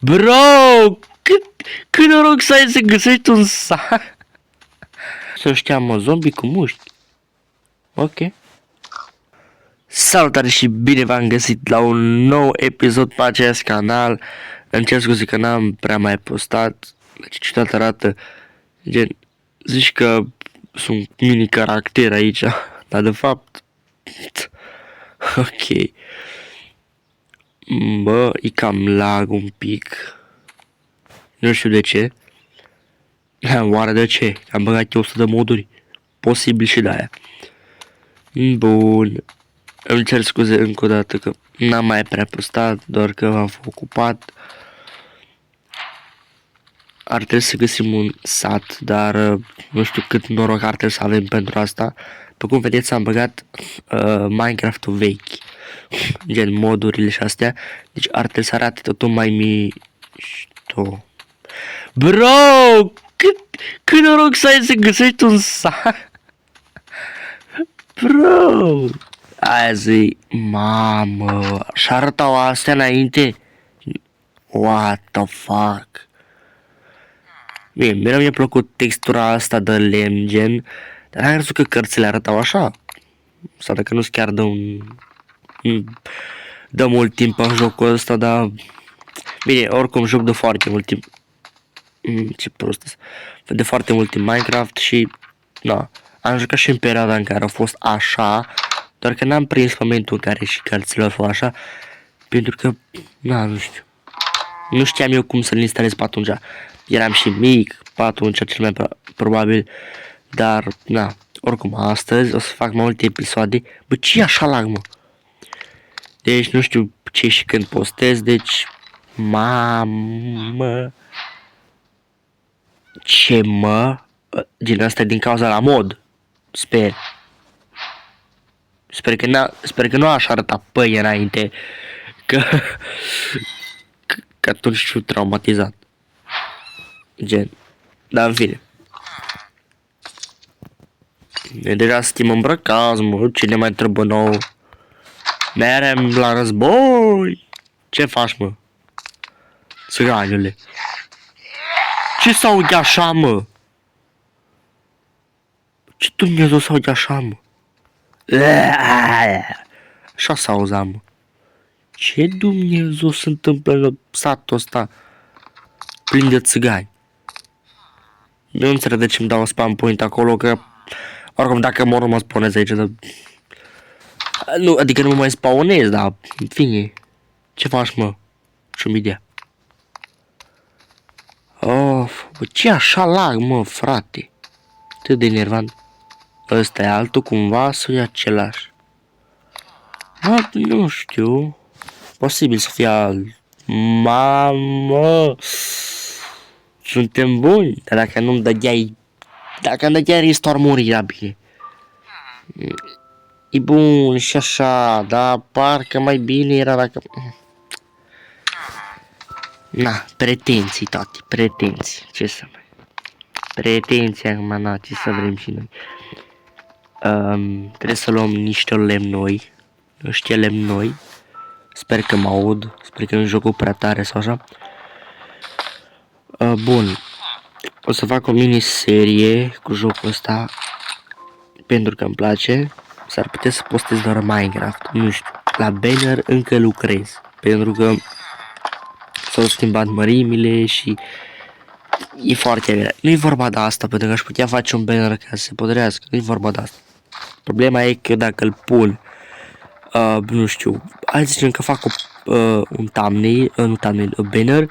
Bro, cât noroc să ai să găsești un sac. Să știam, mă, zombie cu mușchi. Ok. Salutare și bine v-am găsit la un nou episod pe acest canal. Îmi cer scuze că n-am prea mai postat. Deci ciudat arată. Gen, zici că sunt mini caracter aici. Dar de fapt... Ok. Bă, e cam lag un pic. Nu știu de ce. Oare de ce? Am băgat eu 100 de moduri. Posibil și de aia. Bun. Îmi cer scuze încă o dată că n-am mai prea postat, doar că m-am fost ocupat. Ar trebui să găsim un sat, dar nu știu cât noroc ar trebui să avem pentru asta. După cum vedeți, am băgat Minecraft-ul vechi. Gen modurile și astea. Deci ar trebui să arate totul mai mișto. Bro! Cât noroc să ai să găsești un sac. Bro! Aia zi, mamă, și arătau astea înainte? What the fuck? Bine, mereu mi-a plăcut textura asta de lemn, gen, dar n-am crezut că cărțile arătau așa. Sau dacă nu-s chiar de mult timp în jocul ăsta, dar... Bine, oricum joc de foarte mult timp. Ce prost. De foarte mult timp Minecraft și... Na, am jucat și în perioada în care a fost așa, doar că n-am prins momentul în care și cărțile au fost așa, pentru că, na, nu știu. Nu știam eu cum să-l instalez pe atunci. Eram și mic pe atunci, cel mai probabil, dar, na, oricum, astăzi o să fac mai multe episoade. Bă, ce așa lag, mă? Deci, nu știu ce și când postez, deci, mamă, ce mă? Gen, asta e din cauza la mod, sper. Sper că nu așa arăta păi înainte, că atunci știu traumatizat. Gen, dar în fine. Deja suntem îmbrăcați, mă, ce ne mai trebuie nou? Merem la război. Ce faci, mă? Țăganule. Ce s-aude așa, mă? Ce Dumnezeu s-aude așa, mă? Așa s-auzea, mă. Ce Dumnezeu se întâmplă în satul ăsta plin de țigani? Nu înțeleg de ce îmi dau un spam point acolo, că oricum dacă mor mă spawnez aici, dar... Nu, adică nu mă mai spawnez, dar în fine. Ce faci, mă? Ce-mi idea? Of, bă, ce așa lag, mă, frate? Atât de enervant. Ăsta e altul cumva sau e același? Bă, nu știu. Posibil să fie alt. Mamă! Suntem buni, dar dacă nu-mi dădeai... Dacă îmi dădeai restore murirea bine. E bun și așa, dar parcă mai bine era dacă... Na, pretenții toate, pretenții, ce să mai... Pretenții acum, na, ce să vrem și noi. Trebuie să luăm niște lemn noi, niște lemn noi. Sper că mă aud, sper că nu jocul prea tare sau așa. Bun, o să fac o miniserie cu jocul ăsta, pentru că îmi place. S-ar putea să postez doar Minecraft, nu știu, la banner încă lucrez, pentru că s-au schimbat mărimile și e foarte bine. Nu e vorba de asta, pentru că aș putea face un banner ca să se podrească, nu e vorba de asta. Problema e că dacă îl pun, nu știu, hai să zicem că fac un thumbnail, nu thumbnail, un banner,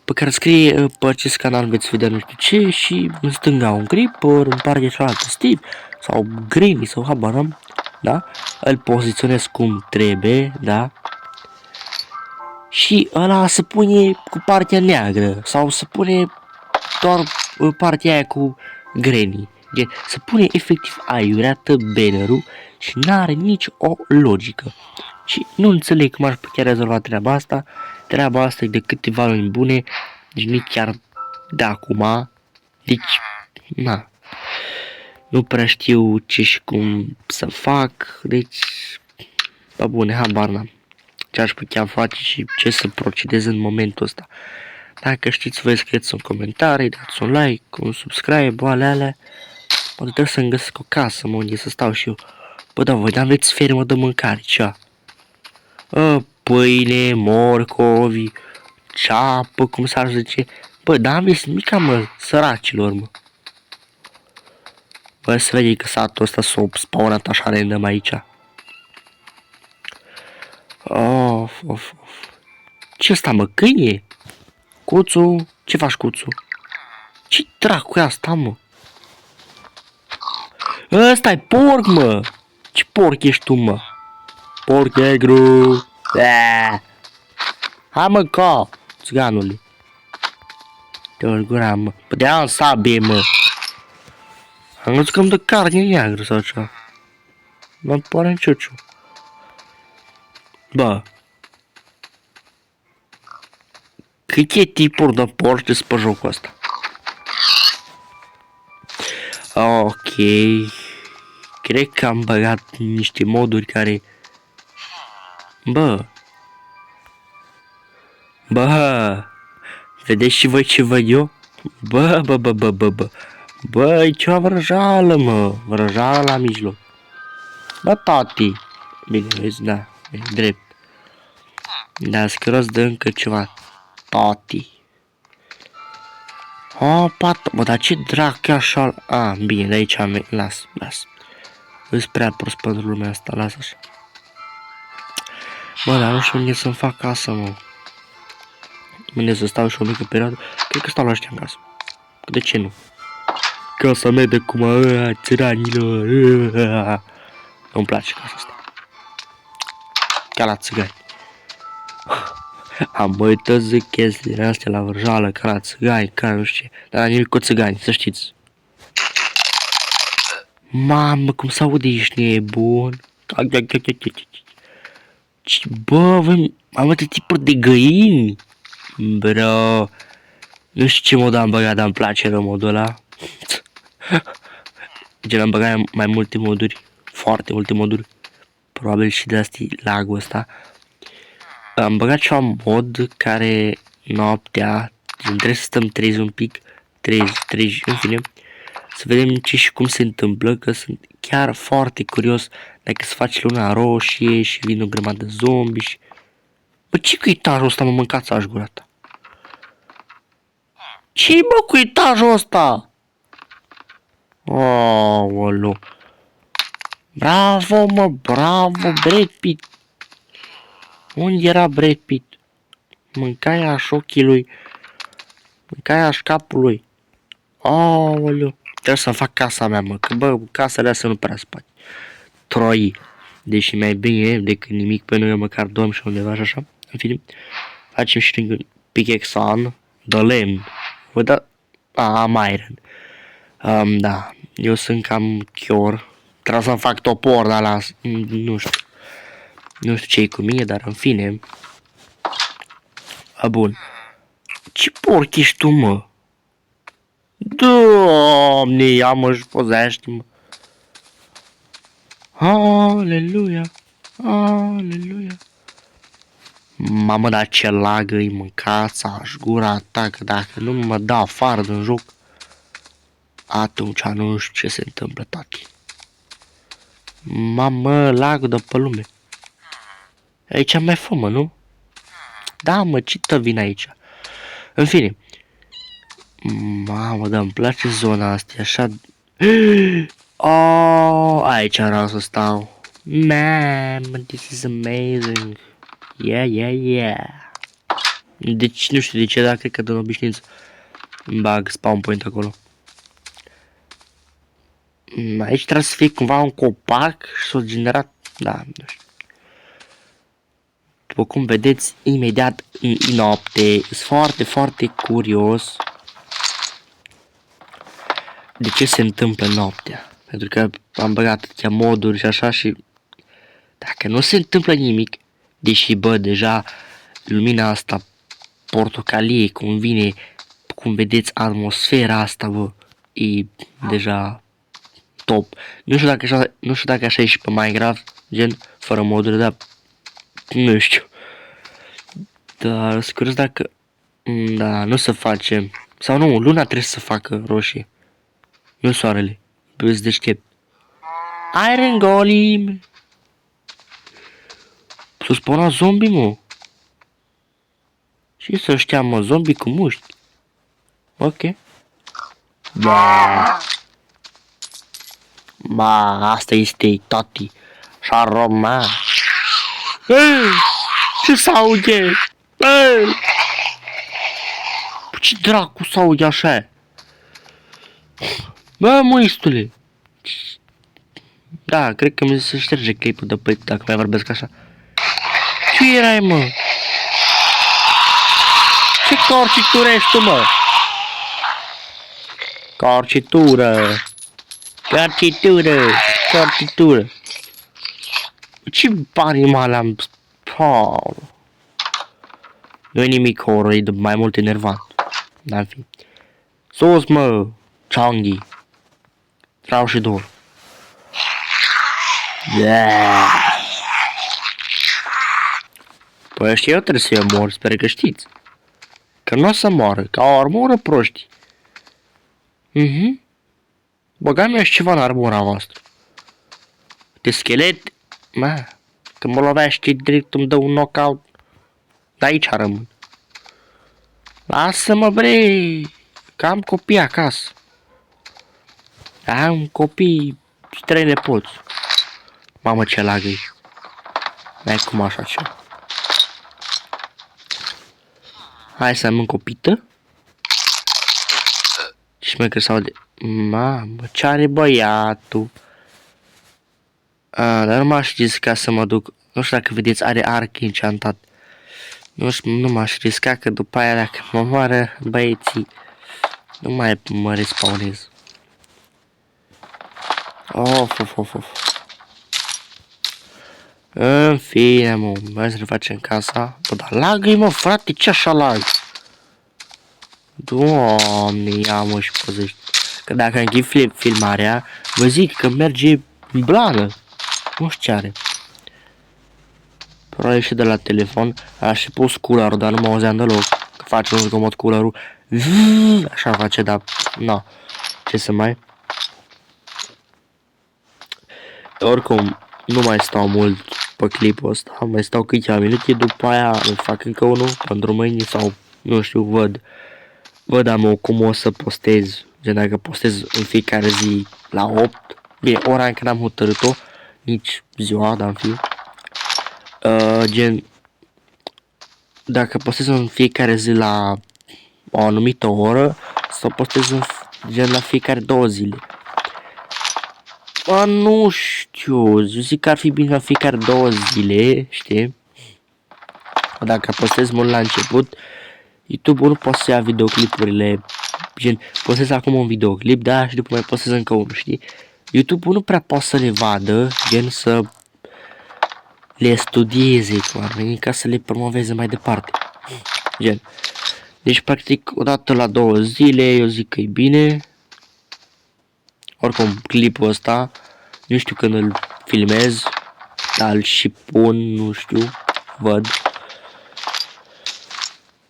pe care scrie pe acest canal veți vedea nu știu ce și în stânga un creeper, în partea cealaltă Steve sau Granny sau habar n-am, da? Îl poziționez cum trebuie, da? Și ăla se pune cu partea neagră sau se pune doar partea aia cu Granny. Gen, se pune efectiv aiureată bannerul și n-are nici o logică. Și nu înțeleg cum aș putea rezolva treaba asta. Treaba asta e de câteva luni bune, deci nici chiar de acum. Deci, na, nu prea știu ce și cum să fac, deci, bă bune, habar n-am. ce aș putea face și ce să procedez în momentul ăsta. Dacă știți, vă scrieți în comentarii, dați un like, un subscribe, alea. Poate trebuie să-mi găsesc o casă, mă, unde să stau și eu. Bă, da, voi aveți fermă de mâncare, cea? Pâine, morcovi, ceapă, cum s-ar zice. Bă, da, aveți nimica, mă, săracilor, mă. Bă, să vede că satul ăsta s-a spawnat așa random aici. Of. Ce ăsta, mă, câine? Cuțu, ce faci, Cuțu? Ce dracu e asta, mă? Ăsta-i porc, mă! Ce porc ești tu, mă? Porc negru! Hai, mă, ca! Țiganule! Te-o gura, mă! Păi de-aia în sabie, mă! Am văzut că îmi dă carne neagră sau ceva. Mă pare în ciuciu. Bă! Câte tipuri de porci sunt pe jocul ăsta? Ok. Cred că am băgat niște moduri care... Bă! Vedeți și voi ce văd eu? Bă, e ceva vrăjală, mă. Vrăjală la mijloc. Bă, tati. Bine, vezi, da. E drept. Da, scros de încă ceva. Tati. Pata. Bă, dar ce drac e așa? Bine, de aici am... Las. Îs prea prost pentru lumea asta, las așa. Bă, dar nu știu unde să-mi fac casă, mă. Unde să stau și o mică perioadă. Cred că stau la ăștia în casă. De ce nu? Casa mea de cum țăranilor. Nu-mi place casa asta. Ca la țigani. Am uitat zic chestiile astea la vrăjală, ca la țigani, ca nu știu ce. Dar la nimic cu țigani, să știți. Mamă, cum s-aude, ești nebun. Bă, am atât tipuri de găini. Bro. Nu știu ce mod am băgat, dar îmi place rău modul ăla. Gen am băgat mai multe moduri. Foarte multe moduri. Probabil și de astea lagul ăsta. Am băgat ceva mod care noaptea trebuie să stăm trezi un pic. Trezi, în fine. Să vedem ce și cum se întâmplă. Că sunt chiar foarte curios dacă se face luna roșie și vin o grămadă de zombi și... Bă, ce cu etajul ăsta, mă, mâncați aș gura ta? Ce-i, bă, cu etajul ăsta? Aoleu. Bravo, mă, bravo, Brad Pitt. Unde era Brad Pitt? Mâncaia aș ochii lui. Mâncaia aș capul lui. Aoleu. Trebuie să-mi fac casa mea, mă, că, bă, casele astea nu prea spate. Troi. Deși mai bine decât nimic, pe noi măcar dorm și undeva și așa. În fine. Facem și un pickaxe de lemn. Vă da... am iron. Da. Eu sunt cam chior. Trebuie să-mi fac topor, dar las... Nu știu. Nu știu ce-i cu mine, dar în fine. Bun. Ce porc ești tu, mă? Doamne, ia-mă și pozește-mă. Aleluia. Aleluia. Mamă, dar ce lagă-i, mâncața, aș gura ta, că dacă nu mă dau afară din joc, atunci nu știu ce se întâmplă, tati. Mamă, lagul de pe lume. Aici mai fumă, nu? Da, mă, ce tă vin aici? În fine. Mamă, dar îmi place zona asta, așa... Aici vreau să stau. Man, this is amazing. Yeah. Deci, nu știu de ce, dar cred că de obișnuință îmi bag spawn point acolo. Aici trebuie să fie cumva un copac și s-a generat... Da, nu știu. După cum vedeți, imediat în noapte, sunt foarte curios de ce se întâmplă noaptea. Pentru că am băgat atâtea moduri și așa și dacă nu se întâmplă nimic, deși, bă, deja lumina asta portocalie, cum vedeți atmosfera asta, bă, e deja top. Nu știu dacă așa e și pe Minecraft, gen, fără moduri, dar nu știu. Da, sunt curios dacă... Da, nu se face. Sau nu, luna trebuie să facă roșie. Nu soarele. Îți deștept. Iron Golem! S-a spawnat zombie, mă. Și să știa, mă, zombie cu mușchi. Ok. Da. Ba, asta este tati. Șaroma. Ei, ce s-aude? Ei! Ce dracu s-aude așa? Bă, muistule. Da, cred că mi se șterge clipul de pe dacă mai vorbesc așa. Ce erai, mă? Ce corcitură ești tu, mă? Corcitură. Corcitură. Corcitură. Ce animal am... Paul. Nu-i nimic horror, e mai mult enervant. N-ar fi. Sus, mă! Changi. Trau și dor. Yeah. Păi ăștia eu trebuie să-i omor, sper că știți. Că nu o să moară, că au armură proști. Băga-mi și ceva în armura voastră. De schelet, mă, când mă lovește direct îmi dă un knockout. De aici rămân. Lasă-mă, bre, că am copii acasă. Am copii și 3 nepoți. Mamă, ce lagă-i. N-ai cum așa ceva. Hai să mânc o pită. Și mai că s-aude. Mamă, ce are băiatul? Dar nu m-aș risca să mă duc. Nu știu dacă vedeți, are arc enchantat. Nu m-aș risca că după aia dacă mă moară băieții, nu mai mă respawnez. Of. În fine, mă, hai să refacem casa. Bă, dar lagă-i, mă, frate, ce așa lag? Doamne, ia, mă, și păzești. Că dacă închid filmarea, vă zic că merge blană. Nu știu ce are. Probabil și de la telefon. Aș fi pus culerul, dar nu mă auzeam deloc. Că face un zgomot culerul. Așa face, dar... No. Ce să mai... Oricum, nu mai stau mult pe clipul ăsta. Mai stau câteva minute, după aia îl fac încă unul pentru mâine sau... Nu știu, văd am cum o să postez. Gen, dacă postez în fiecare zi la 8. Bine, ora încă n-am hotărât-o. Nici ziua, dar în fi. Gen, dacă postez în fiecare zi la o anumită oră, sau postez gen la fiecare 2 zile. Bă, nu știu, zic că ar fi bine la fiecare 2 zile, știi? Dacă postez mult la început, YouTube-ul nu poate să ia videoclipurile, gen, postez acum un videoclip, da, și după mai postez încă unul, știi? YouTube-ul nu prea poate să le vadă, gen să le studieze, cum ar veni, ca să le promoveze mai departe. Gen. Deci, practic, odată la 2 zile, eu zic că e bine. Oricum, clipul ăsta, nu știu când îl filmez, dar îl și pun, nu știu, văd.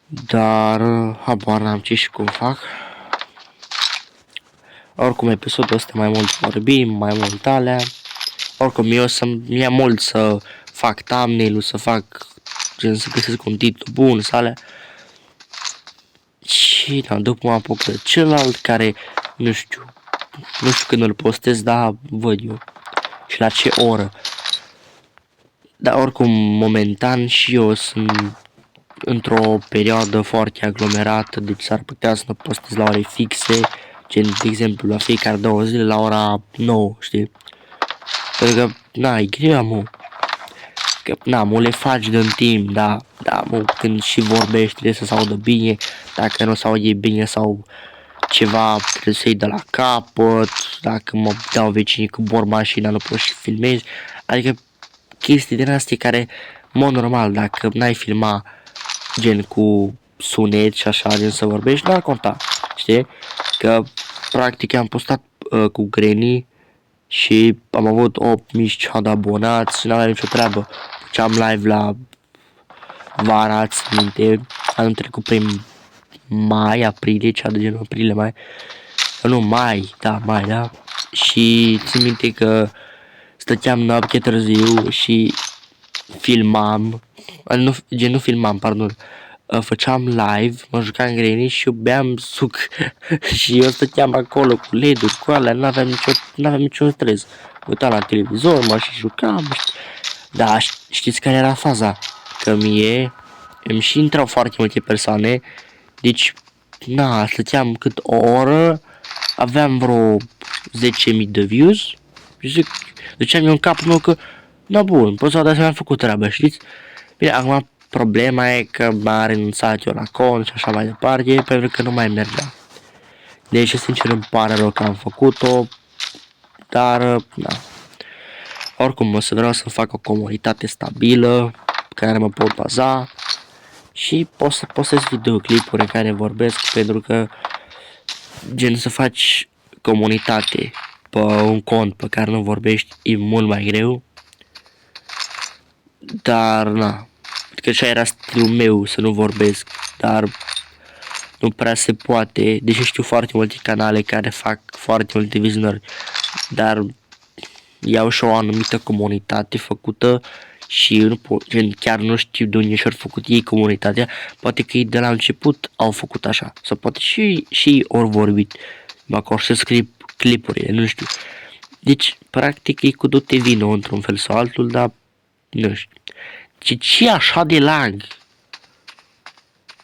Dar, habar n-am ce și cum fac. Oricum, episodul ăsta mai mult vorbim, mai mult alea. Oricum, mi-e mult să fac thumbnail-ul, să fac, gen, să găsesc un titlu bun, să alea. Și, da, după mă apuc de celălalt care, nu știu când îl postez, dar văd eu. Și la ce oră. Dar oricum, momentan și eu sunt într-o perioadă foarte aglomerată, deci s-ar putea să nu postez la ore fixe, gen, de exemplu, la fiecare 2 zile la ora 9, știi? Pentru că, na, e greu, mă. Că, na, mă, le faci din timp, da, mă, când și vorbești trebuie să se audă bine, dacă nu se aude bine sau ceva trebuie să iei de la capăt, dacă mă dau vecinii cu bor mașina nu poți și filmezi, adică chestii din astea care, în mod normal, dacă n-ai filma gen cu sunet și așa, gen să vorbești, nu ar conta, știi? Că practic am postat cu Granny și am avut 8.000 de abonați, n-aveam nicio treabă. Făceam live la vara, țin minte, anul trecut prin mai, aprilie, cea de genul aprilie, mai, nu, mai, da, și țin minte că stăteam noapte târziu și filmam, nu filmam, pardon, făceam live, mă jucam Granny și eu beam suc și eu stăteam acolo cu LED-uri, cu alea, n-aveam niciun stres. Uitam la televizor, mă și jucam, da, știți care era faza? Că mie îmi și intrau foarte multe persoane, deci, na, stăteam cât o oră, aveam vreo 10.000 de views și zic, duceam eu în capul meu că, da, bun, pot să mi-am făcut treaba, știți? Bine, acum problema e că m-a renunțat eu la cont și așa mai departe, pentru că nu mai mergea. Deci, sincer, îmi pare rău că am făcut-o, dar, da. Oricum, o să vreau să fac o comunitate stabilă, pe care mă pot baza și pot să postez videoclipuri în care vorbesc, pentru că, gen, să faci comunitate pe un cont pe care nu vorbești e mult mai greu, dar, na, că așa era stilul meu, să nu vorbesc, dar nu prea se poate, deși știu foarte multe canale care fac foarte multe vizionări, dar iau și o anumită comunitate făcută și nu chiar nu știu de unde și-au făcut ei comunitatea, poate că ei de la început au făcut așa, sau poate și ori vorbit, acolo să scriu clipurile, nu știu. Deci, practic, e cu du-te vină într-un fel sau altul, dar nu știu. Ce așa de lag?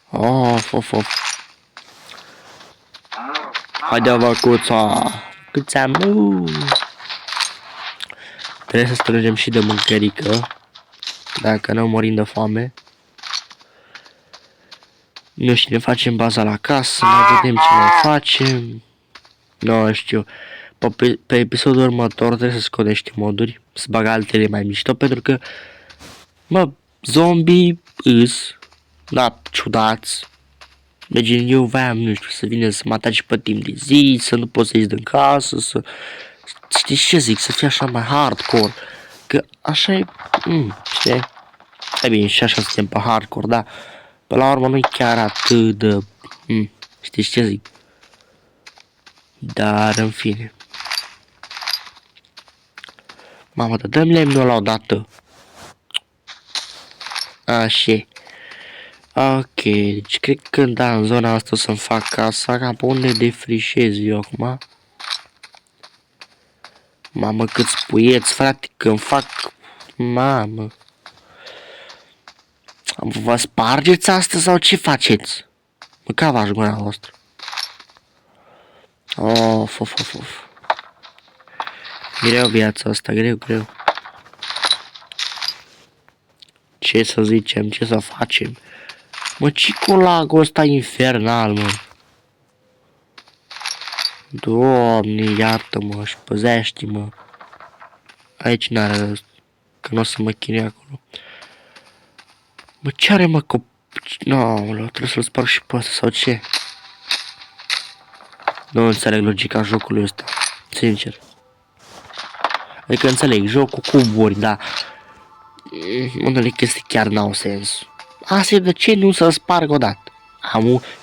Of. Haide, vacuța! Câți-am, nu! Trebuie să strângem și de mâncărică, dacă nu murim de foame. Nu știu, ne facem baza la casă, ne vedem ce mai facem. Nu știu. Pe episodul următor trebuie să scot niște moduri, să bag altele mai mișto, pentru că, mă, zombie îs, da, ciudați. Deci eu voiam, nu știu, să vină să mă ataci pe timp de zi, să nu poți să ieși din casă, să... Știi ce zic, să fie așa mai hardcore. Că așa e, știi? E bine, și așa suntem pe hardcore, da. Pe la urmă nu e chiar atât de... știți ce zic? Dar, în fine. Mamă, dar dăm lemnul la o dată. Așa. Ok, deci cred că da, în zona asta o să-mi fac casa, ca pe unde defrișez eu acum. Mamă, câți puieți, frate, că-mi fac... Mamă. Vă spargeți asta sau ce faceți? Mă, cavaș gura voastră. Of. Greu viața asta, greu. Ce să zicem, ce să facem? Mă, ce cu lagul ăsta infernal, mă? Doamne, iartă-mă și păzește-mă. Aici n-are rost, că nu o să mă chinui acolo. Mă, ce are, mă, no, trebuie să-l sparg și pe ăsta, sau ce? Nu înțeleg logica jocului ăsta, sincer. Adică înțeleg, jocul cu cuburi, dar... unele chestii chiar n-au sens. Asta e de ce nu să-l sparg odată?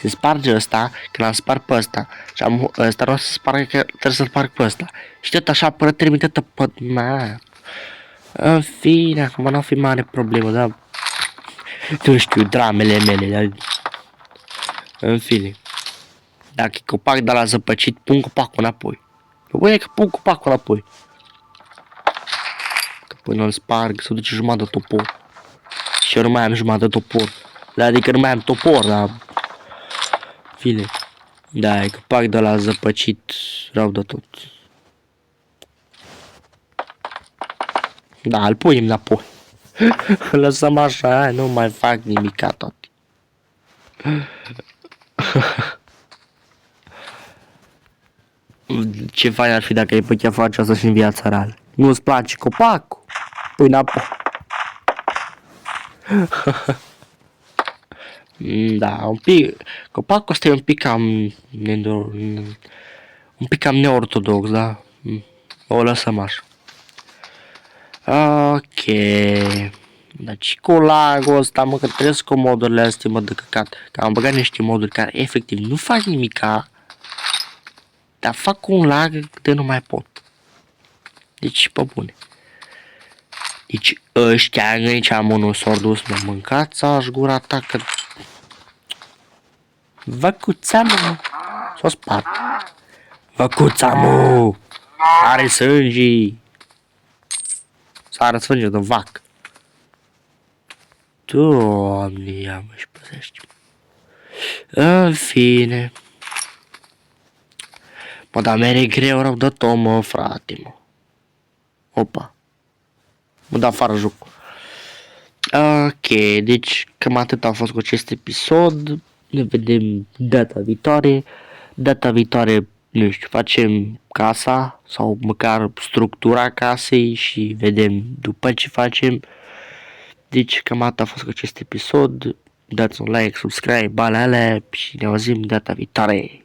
Se sparge ăsta, când am spart pe ăsta. Și ăsta nu o să spargă, că trebuie să-l sparg pe ăsta. Și tot așa până termină tot pe... În fine, acum n-au fi mare problemă, dar... Nu știu, dramele mele, dar... În fine. Dacă e copac de la zăpăcit, pun copacul înapoi. Băi, că pun copacul înapoi. Că până îl sparg, se duce jumătate de topor. Și eu nu mai am jumătate de topor. Adică nu mai am topor, dar... Fine. Da, e copac de la zăpăcit, rău de tot. Da, îl punem înapoi. Lăsăm așa, nu mai fac nimica tot. Ce fain ar fi dacă ai putea face asta și în viața reală. Nu-ți place copacul? Pui înapoi. Da, un pic... Copacul ăsta e un pic cam... un pic cam neortodox, da? O lăsăm așa. Ok. Dar ce cu lagul ăsta, mă, că trebuie cu modurile astea, mă, de căcat. Că am băgat niște moduri care efectiv nu fac nimica, dar fac un lag de nu mai pot. Deci, pe bune. Deci ăștia aici am unul s-au dus, mă, mâncați-aș gura ta că... Văcuța, mă, s-o spart. Văcuța, mă, are sângi. Sare sânge de vac. Doamne, ia mă și păzești. În fine. Mă, dar mere greu rău de tot, mă, frate, mă. Opa. Mă dă afară jocul. Ok, deci cam atât a fost cu acest episod. Ne vedem data viitoare. Data viitoare, nu știu, facem casa sau măcar structura casei și vedem după ce facem. Deci cam atât a fost cu acest episod. Dați un like, subscribe, alea și ne auzim data viitoare.